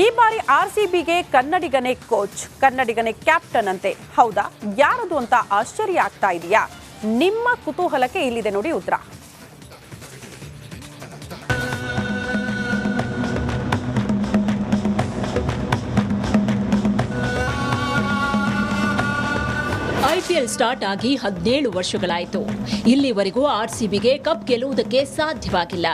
ಈ ಬಾರಿ ಆರ್ಸಿಬಿಗೆ ಕನ್ನಡಿಗನೇ coach, ಕನ್ನಡಿಗನೇ captain ಅಂತೆ. ಹೌದಾ? ಯಾರದು ಅಂತ ಆಶ್ಚರ್ಯ ಆಗ್ತಾ ಇದೆಯಾ? ನಿಮ್ಮ ಕುತೂಹಲಕ್ಕೆ ಇಲ್ಲಿದೆ ನೋಡಿ ಉತ್ತರ. ಐಪಿಎಲ್ ಸ್ಟಾರ್ಟ್ ಆಗಿ 17 ವರ್ಷಗಳಾಯಿತು. ಇಲ್ಲಿವರೆಗೂ ಆರ್ಸಿಬಿಗೆ ಕಪ್ ಗೆಲ್ಲುವುದಕ್ಕೆ ಸಾಧ್ಯವಾಗಿಲ್ಲ.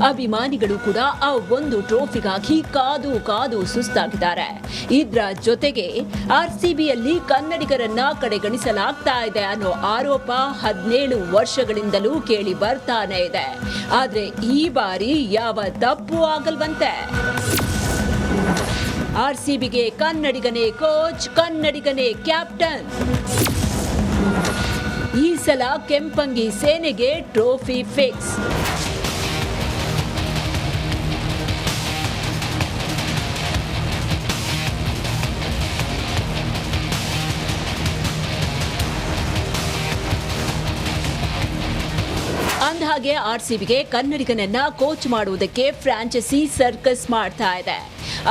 ಅಭಿಮಾನಿಗಳು ಕೂಡ ಆ ಒಂದು ಟ್ರೋಫಿಗಾಗಿ ಕಾದು ಕಾದು ಸುಸ್ತಾಗಿದ್ದಾರೆ. ಇದರ ಜೊತೆಗೆ ಆರ್ಸಿಬಿಯಲ್ಲಿ ಕನ್ನಡಿಗರನ್ನ ಕಡೆಗಣಿಸಲಾಗ್ತಾ ಇದೆ ಅನ್ನೋ ಆರೋಪ 17 ವರ್ಷಗಳಿಂದಲೂ ಕೇಳಿ ಬರ್ತಾನೆ ಇದೆ. ಆದ್ರೆ ಈ ಬಾರಿ ಯಾವ ತಪ್ಪು ಆಗಲ್ವಂತೆ. ಆರ್ಸಿಬಿಗೆ ಕನ್ನಡಿಗನೇ ಕೋಚ್, ಕನ್ನಡಿಗನೇ ಕ್ಯಾಪ್ಟನ್. ಈ ಸಲ ಕೆಂಪಂಗಿ ಸೇನೆಗೆ ಟ್ರೋಫಿ ಫಿಕ್ಸ್. ಅಂದಹಾಗೆ ಆರ್ಸಿಬಿಗೆ ಕನ್ನಡಿಗನನ್ನ ಕೋಚ್ ಮಾಡುವುದಕ್ಕೆ ಫ್ರಾಂಚೈಸಿ ಸರ್ಕಸ್ ಮಾಡ್ತಾ ಇದೆ.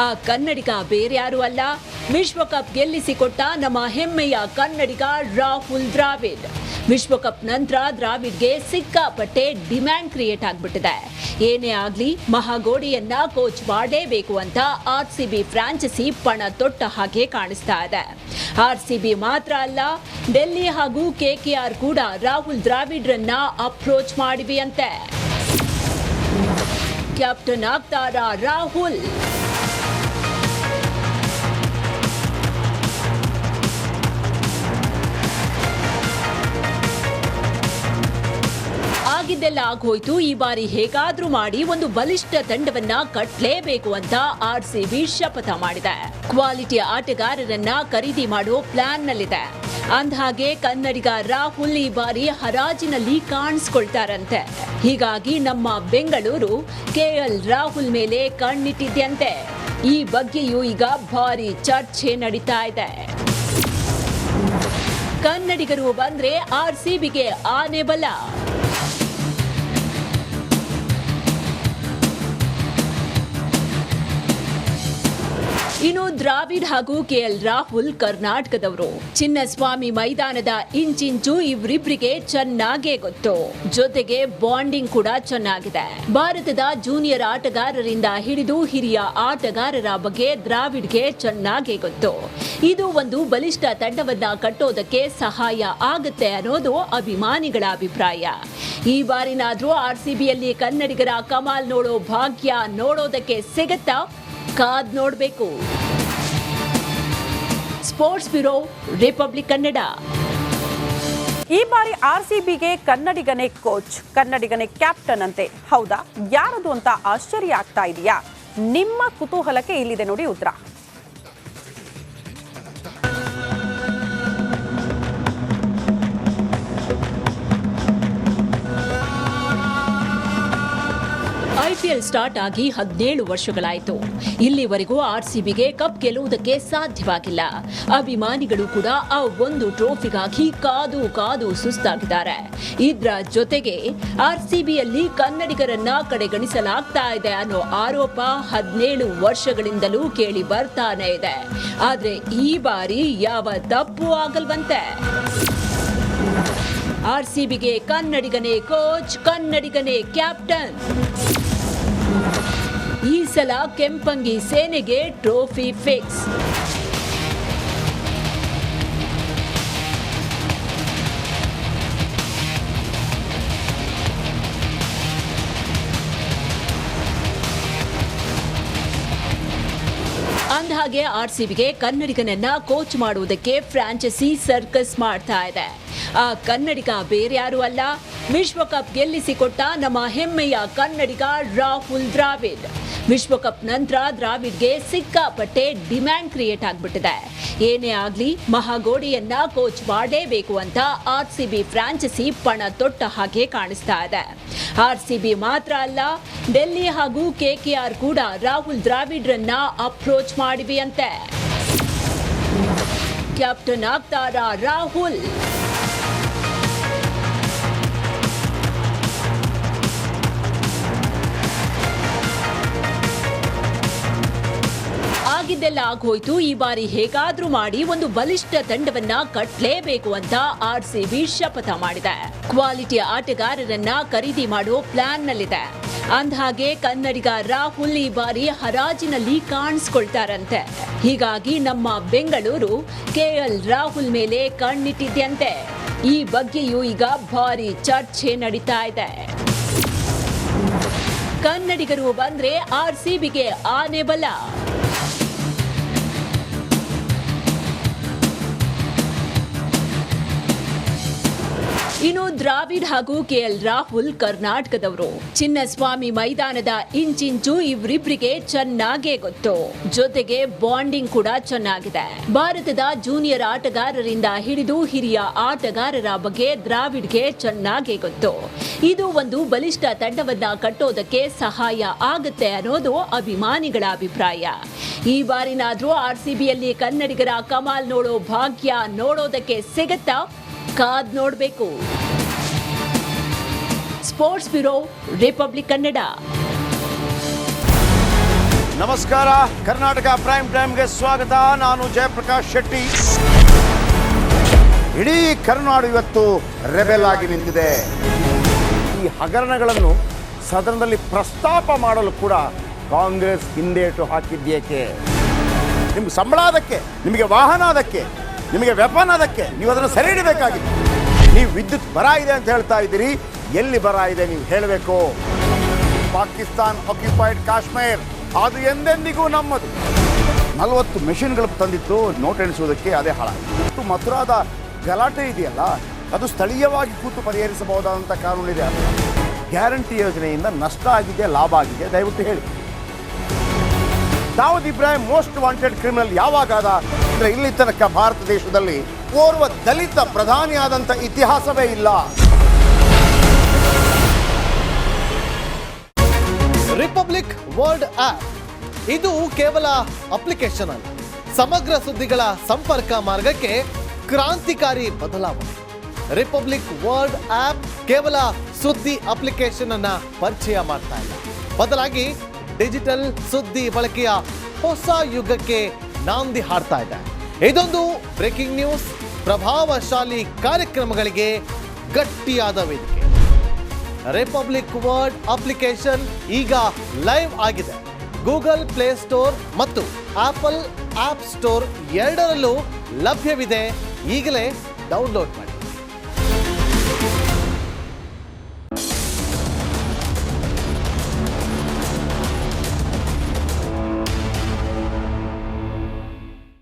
ಆ ಕನ್ನಡಿಗ ಬೇರೆ ಯಾರು ಅಲ್ಲ, ವಿಶ್ವಕಪ್ ಗೆಲ್ಲಿಸಿಕೊಟ್ಟ ನಮ್ಮ ಹೆಮ್ಮೆಯ ಕನ್ನಡಿಗ ರಾಹುಲ್ ದ್ರಾವಿಡ್. ವಿಶ್ವಕಪ್ ನಂತರ ದ್ರಾವಿಡ್ಗೆ ಸಿಕ್ಕಾಪಟ್ಟೆ ಡಿಮ್ಯಾಂಡ್ ಕ್ರಿಯೇಟ್ ಆಗ್ಬಿಟ್ಟಿದೆ. ಏನೇ ಆಗ್ಲಿ ಮಹಾಗೋಡಿಯನ್ನ ಕೋಚ್ ಮಾಡಲೇಬೇಕು ಅಂತ ಆರ್ಸಿಬಿ ಫ್ರಾಂಚೈಸಿ ಪಣ ತೊಟ್ಟ ಹಾಗೆ ಕಾಣಿಸ್ತಾ ಇದೆ. ಆರ್ಸಿಬಿ ಮಾತ್ರ ಅಲ್ಲ, ಡೆಲ್ಲಿ ಹಾಗೂ ಕೆಕೆಆರ್ ಕೂಡ ರಾಹುಲ್ ದ್ರಾವಿಡ್ರನ್ನ ಅಪ್ರೋಚ್ ಮಾಡಿವೆಯಂತೆ. ಕ್ಯಾಪ್ಟನ್ ಆಗ್ತಾರಾ ರಾಹುಲ್? ಆಗಿದ್ದೆಲ್ಲ ಆಗೋಯ್ತು. ಈ ಬಾರಿ ಹೇಗಾದ್ರೂ ಮಾಡಿ ಒಂದು ಬಲಿಷ್ಠ ತಂಡವನ್ನ ಕಟ್ಟಲೇಬೇಕು ಅಂತ ಆರ್ಸಿಬಿ ಶಪಥ ಮಾಡಿದೆ. ಕ್ವಾಲಿಟಿ ಆಟಗಾರರನ್ನ ಖರೀದಿ ಮಾಡೋ ಪ್ಲಾನ್ ನಲ್ಲಿದೆ. ಅಂದಹಾಗೆ ಕನ್ನಡಿಗ ರಾಹುಲ್ ಈ ಬಾರಿ ಹರಾಜಿನಲ್ಲಿ ಕಾಣಿಸ್ಕೊಳ್ತಾರಂತೆ. ಹೀಗಾಗಿ ನಮ್ಮ ಬೆಂಗಳೂರು ಕೆಎಲ್ ರಾಹುಲ್ ಮೇಲೆ ಕಣ್ಣಿಟ್ಟಿದ್ಯಂತೆ. ಈ ಬಗ್ಗೆಯೂ ಈಗ ಭಾರಿ ಚರ್ಚೆ ನಡೀತಾ ಇದೆ. ಕನ್ನಡಿಗರು ಬಂದ್ರೆ ಆರ್ಸಿಬಿಗೆ ಆನೆ ಬಲ. ಇನ್ನು ದ್ರಾವಿಡ್ ಹಾಗೂ ಕೆಎಲ್ ರಾಹುಲ್ ಕರ್ನಾಟಕದವರು. ಚಿನ್ನಸ್ವಾಮಿ ಮೈದಾನದ ಇಂಚಿಂಚು ಇವರಿಬ್ಬರಿಗೆ ಚೆನ್ನಾಗೇ ಗೊತ್ತು. ಜೊತೆಗೆ ಬಾಂಡಿಂಗ್ ಕೂಡ ಚೆನ್ನಾಗಿದೆ. ಭಾರತದ ಜೂನಿಯರ್ ಆಟಗಾರರಿಂದ ಹಿಡಿದು ಹಿರಿಯ ಆಟಗಾರರ ಬಗ್ಗೆ ದ್ರಾವಿಡ್ಗೆ ಚೆನ್ನಾಗೇ ಗೊತ್ತು. ಇದು ಒಂದು ಬಲಿಷ್ಠ ತಂಡವನ್ನ ಕಟ್ಟೋದಕ್ಕೆ ಸಹಾಯ ಆಗುತ್ತೆ ಅನ್ನೋದು ಅಭಿಮಾನಿಗಳ ಅಭಿಪ್ರಾಯ. ಈ ಬಾರಿನಾದ್ರೂ ಆರ್ಸಿಬಿಯಲ್ಲಿ ಕನ್ನಡಿಗರ ಕಮಾಲ್ ನೋಡೋ ಭಾಗ್ಯ ನೋಡೋದಕ್ಕೆ ಸಿಗತ್ತಾ? ಕಾದ್ ನೋಡ್ಬೇಕು. Sports bureau, republic Kannada. ಈ ಬಾರಿ ಆರ್ಸಿಬಿಗೆ ಕನ್ನಡಿಗನೇ ಕೋಚ್, ಕನ್ನಡಿಗನೇ ಕ್ಯಾಪ್ಟನ್ ಅಂತೆ. ಹೌದಾ? ಯಾರದು ಅಂತ ಆಶ್ಚರ್ಯ ಆಗ್ತಾ ಇದೆಯಾ? ನಿಮ್ಮ ಕುತೂಹಲಕ್ಕೆ ಇಲ್ಲಿದೆ ನೋಡಿ ಉತ್ತರ. ಐಪಿಎಲ್ ಸ್ಟಾರ್ಟ್ ಆಗಿ 17 ವರ್ಷಗಳಾಯಿತು. ಇಲ್ಲಿವರೆಗೂ ಆರ್ಸಿಬಿಗೆ ಕಪ್ ಗೆಲ್ಲುವುದಕ್ಕೆ ಸಾಧ್ಯವಾಗಿಲ್ಲ. ಅಭಿಮಾನಿಗಳು ಕೂಡ ಆ ಒಂದು ಟ್ರೋಫಿಗಾಗಿ ಕಾದು ಕಾದು ಸುಸ್ತಾಗಿದ್ದಾರೆ. ಇದರ ಜೊತೆಗೆ ಆರ್ಸಿಬಿಯಲ್ಲಿ ಕನ್ನಡಿಗರನ್ನ ಕಡೆಗಣಿಸಲಾಗ್ತಾ ಇದೆ ಅನ್ನೋ ಆರೋಪ 17 ವರ್ಷಗಳಿಂದಲೂ ಕೇಳಿ ಬರ್ತಾನೆ ಇದೆ. ಆದ್ರೆ ಈ ಬಾರಿ ಯಾವ ತಪ್ಪು ಆಗಲ್ವಂತೆ. ಆರ್ಸಿಬಿಗೆ ಕನ್ನಡಿಗನೇ ಕೋಚ್, ಕನ್ನಡಿಗನೇ ಕ್ಯಾಪ್ಟನ್. ಈ ಸಲ ಕೆಂಪಂಗಿ ಸೇನೆಗೆ ಟ್ರೋಫಿ ಫಿಕ್ಸ್. ಅಂದಹಾಗೆ ಆರ್ಸಿಬಿಗೆ ಕನ್ನಡಿಗನನ್ನ ಕೋಚ್ ಮಾಡುವುದಕ್ಕೆ ಫ್ರಾಂಚೈಸಿ ಸರ್ಕಸ್ ಮಾಡ್ತಾ ಇದೆ. ಆ ಕನ್ನಡಿಗ ಬೇರೆ ಯಾರು ಅಲ್ಲ, ವಿಶ್ವಕಪ್ ಗೆಲ್ಲಿಸಿಕೊಟ್ಟ ನಮ್ಮ ಹೆಮ್ಮೆಯ ಕನ್ನಡಿಗ ರಾಹುಲ್ ದ್ರಾವಿಡ್. ವಿಶ್ವಕಪ್ ನಂತರ ದ್ರಾವಿಡ್ಗೆ ಸಿಕ್ಕಾಪಟ್ಟೆ ಡಿಮ್ಯಾಂಡ್ ಕ್ರಿಯೇಟ್ ಆಗ್ಬಿಟ್ಟಿದೆ. ಏನೇ ಆಗ್ಲಿ ಮಹಾಗೋಡಿಯನ್ನ ಕೋಚ್ ಮಾಡಲೇಬೇಕು ಅಂತ ಆರ್ಸಿಬಿ ಫ್ರಾಂಚೈಸಿ ಪಣ ತೊಟ್ಟ ಹಾಗೆ ಕಾಣಿಸ್ತಾ ಇದೆ. ಆರ್ಸಿಬಿ ಮಾತ್ರ ಅಲ್ಲ, ಡೆಲ್ಲಿ ಹಾಗೂ ಕೆಕೆಆರ್ ಕೂಡ ರಾಹುಲ್ ದ್ರಾವಿಡ್ರನ್ನ ಅಪ್ರೋಚ್ ಮಾಡಿವೆಯಂತೆ. ಕ್ಯಾಪ್ಟನ್ ಆಗ್ತಾರಾ ರಾಹುಲ್? ಆಗಿದ್ದೆಲ್ಲ ಆಗೋಯ್ತು, ಈ ಬಾರಿ ಹೇಗಾದ್ರೂ ಮಾಡಿ ಒಂದು ಬಲಿಷ್ಠ ತಂಡವನ್ನ ಕಟ್ಟಲೇಬೇಕು ಅಂತ ಆರ್ಸಿಬಿ ಶಪಥ ಮಾಡಿದೆ. ಕ್ವಾಲಿಟಿ ಆಟಗಾರರನ್ನ ಖರೀದಿ ಮಾಡೋ ಪ್ಲಾನ್ ನಲ್ಲಿದೆ. ಅಂದಹಾಗೆ ಕನ್ನಡಿಗ ರಾಹುಲ್ ಈ ಬಾರಿ ಹರಾಜಿನಲ್ಲಿ ಕಾಣಿಸ್ಕೊಳ್ತಾರಂತೆ. ಹೀಗಾಗಿ ನಮ್ಮ ಬೆಂಗಳೂರು ಕೆಎಲ್ ರಾಹುಲ್ ಮೇಲೆ ಕಣ್ಣಿಟ್ಟಿದ್ಯಂತೆ. ಈ ಬಗ್ಗೆಯೂ ಈಗ ಭಾರಿ ಚರ್ಚೆ ನಡೀತಾ ಇದೆ. ಕನ್ನಡಿಗರು ಬಂದ್ರೆ ಆರ್ಸಿಬಿಗೆ ಆನೆ ಬಲ. ಇನ್ನು ದ್ರಾವಿಡ್ ಹಾಗೂ ಕೆಎಲ್ ರಾಹುಲ್ ಕರ್ನಾಟಕದವರು. ಚಿನ್ನಸ್ವಾಮಿ ಮೈದಾನದ ಇಂಚಿಂಚು ಇವರಿಬ್ಬರಿಗೆ ಚೆನ್ನಾಗೇ ಗೊತ್ತು. ಜೊತೆಗೆ ಬಾಂಡಿಂಗ್ ಕೂಡ ಚೆನ್ನಾಗಿದೆ. ಭಾರತದ ಜೂನಿಯರ್ ಆಟಗಾರರಿಂದ ಹಿಡಿದು ಹಿರಿಯ ಆಟಗಾರರ ಬಗ್ಗೆ ದ್ರಾವಿಡ್ಗೆ ಚೆನ್ನಾಗೇ ಗೊತ್ತು. ಇದು ಒಂದು ಬಲಿಷ್ಠ ತಂಡವನ್ನ ಕಟ್ಟೋದಕ್ಕೆ ಸಹಾಯ ಆಗುತ್ತೆ ಅನ್ನೋದು ಅಭಿಮಾನಿಗಳ ಅಭಿಪ್ರಾಯ. ಈ ಬಾರಿನಾದ್ರೂ ಆರ್ಸಿಬಿಯಲ್ಲಿ ಕನ್ನಡಿಗರ ಕಮಾಲ್ ನೋಡೋ ಭಾಗ್ಯ ನೋಡೋದಕ್ಕೆ ಸಿಗತ್ತಾ? ಕಾದ್ ನೋಡ್ಬೇಕು. Sports bureau, republic Kannada. ನಮಸ್ಕಾರ, ಕರ್ನಾಟಕ ಪ್ರೈಮ್ ಟೈಮ್ಗೆ ಸ್ವಾಗತ. ನಾನು ಜಯಪ್ರಕಾಶ್ ಶೆಟ್ಟಿ. ಇಡೀ ಕರ್ನಾಡು ಇವತ್ತು ರೆಬೆಲ್ ಆಗಿ ನಿಂತಿದೆ. ಈ ಹಗರಣಗಳನ್ನು ಸದನದಲ್ಲಿ ಪ್ರಸ್ತಾಪ ಮಾಡಲು ಕೂಡ ಕಾಂಗ್ರೆಸ್ ಹಿಂದೇಟು ಹಾಕಿದ್ದೇಕೆ? ನಿಮ್ಗೆ ಸಂಬಳ ಅದಕ್ಕೆ, ನಿಮಗೆ ವಾಹನ ಅದಕ್ಕೆ, ನಿಮಗೆ ವೆಪನ್ ಅದಕ್ಕೆ. ನೀವು ಅದನ್ನು ಸೆರೆ ಹಿಡಬೇಕಾಗಿತ್ತು. ನೀವು ವಿದ್ಯುತ್ ಬರ ಇದೆ ಅಂತ ಹೇಳ್ತಾ ಇದ್ದೀರಿ. ಎಲ್ಲಿ ಬರ ಇದೆ ನೀವು ಹೇಳಬೇಕು. ಪಾಕಿಸ್ತಾನ್ ಆಕ್ಯುಪೈಡ್ ಕಾಶ್ಮೀರ್ ಅದು ಎಂದೆಂದಿಗೂ ನಮ್ಮದು. 40 ಮೆಷಿನ್ಗಳು ತಂದಿತ್ತು ನೋಟ್ ಎಣಿಸುವುದಕ್ಕೆ, ಅದೇ ಹಾಳಾಯಿತು. ಮಥುರಾದ ಗಲಾಟೆ ಇದೆಯಲ್ಲ, ಅದು ಸ್ಥಳೀಯವಾಗಿ ಕೂತು ಪರಿಹರಿಸಬಹುದಾದಂಥ ಕಾನೂನಿದೆ. ಗ್ಯಾರಂಟಿ ಯೋಜನೆಯಿಂದ ನಷ್ಟ ಆಗಿದೆ, ಲಾಭ ಆಗಿದೆ, ದಯವಿಟ್ಟು ಹೇಳಿ. Dawood Ibrahim most wanted criminal ಯಾವಾಗಾದ ಅಂದರೆ ಇಲ್ಲಿ ತನಕ ಭಾರತ ದೇಶದಲ್ಲಿ ಓರ್ವ ದಲಿತ ಪ್ರಧಾನಿಯಾದಂಥ ಇತಿಹಾಸವೇ ಇಲ್ಲ. ರಿಪಬ್ಲಿಕ್ ವರ್ಲ್ಡ್ ಆಪ್ ಇದು ಕೇವಲ ಅಪ್ಲಿಕೇಶನ್ ಅಲ್ಲ, ಸಮಗ್ರ ಸುದ್ದಿಗಳ ಸಂಪರ್ಕ ಮಾರ್ಗಕ್ಕೆ ಕ್ರಾಂತಿಕಾರಿ ಬದಲಾವಣೆ. ರಿಪಬ್ಲಿಕ್ ವರ್ಲ್ಡ್ ಆಪ್ ಕೇವಲ ಸುದ್ದಿ ಅಪ್ಲಿಕೇಶನ್ ಅನ್ನ ಪರಿಚಯ ಮಾಡ್ತಾ ಇಲ್ಲ, ಬದಲಾಗಿ ಡಿಜಿಟಲ್ ಸುದ್ದಿ ಬಳಕೆಯ ಹೊಸ ಯುಗಕ್ಕೆ ನಾಂದಿ ಹಾಡ್ತಾ ಇದೆ. ಇದೊಂದು ಬ್ರೇಕಿಂಗ್ ನ್ಯೂಸ್, ಪ್ರಭಾವಶಾಲಿ ಕಾರ್ಯಕ್ರಮಗಳಿಗೆ ಗಟ್ಟಿಯಾದ ವೇದಿಕೆ. ರಿಪಬ್ಲಿಕ್ ವರ್ಲ್ಡ್ ಅಪ್ಲಿಕೇಶನ್ ಈಗ ಲೈವ್ ಆಗಿದೆ. ಗೂಗಲ್ ಪ್ಲೇ ಸ್ಟೋರ್ ಮತ್ತು ಆಪಲ್ ಆಪ್ ಸ್ಟೋರ್ ಎರಡರಲ್ಲೂ ಲಭ್ಯವಿದೆ. ಈಗಲೇ ಡೌನ್ಲೋಡ್ ಮಾಡಿ.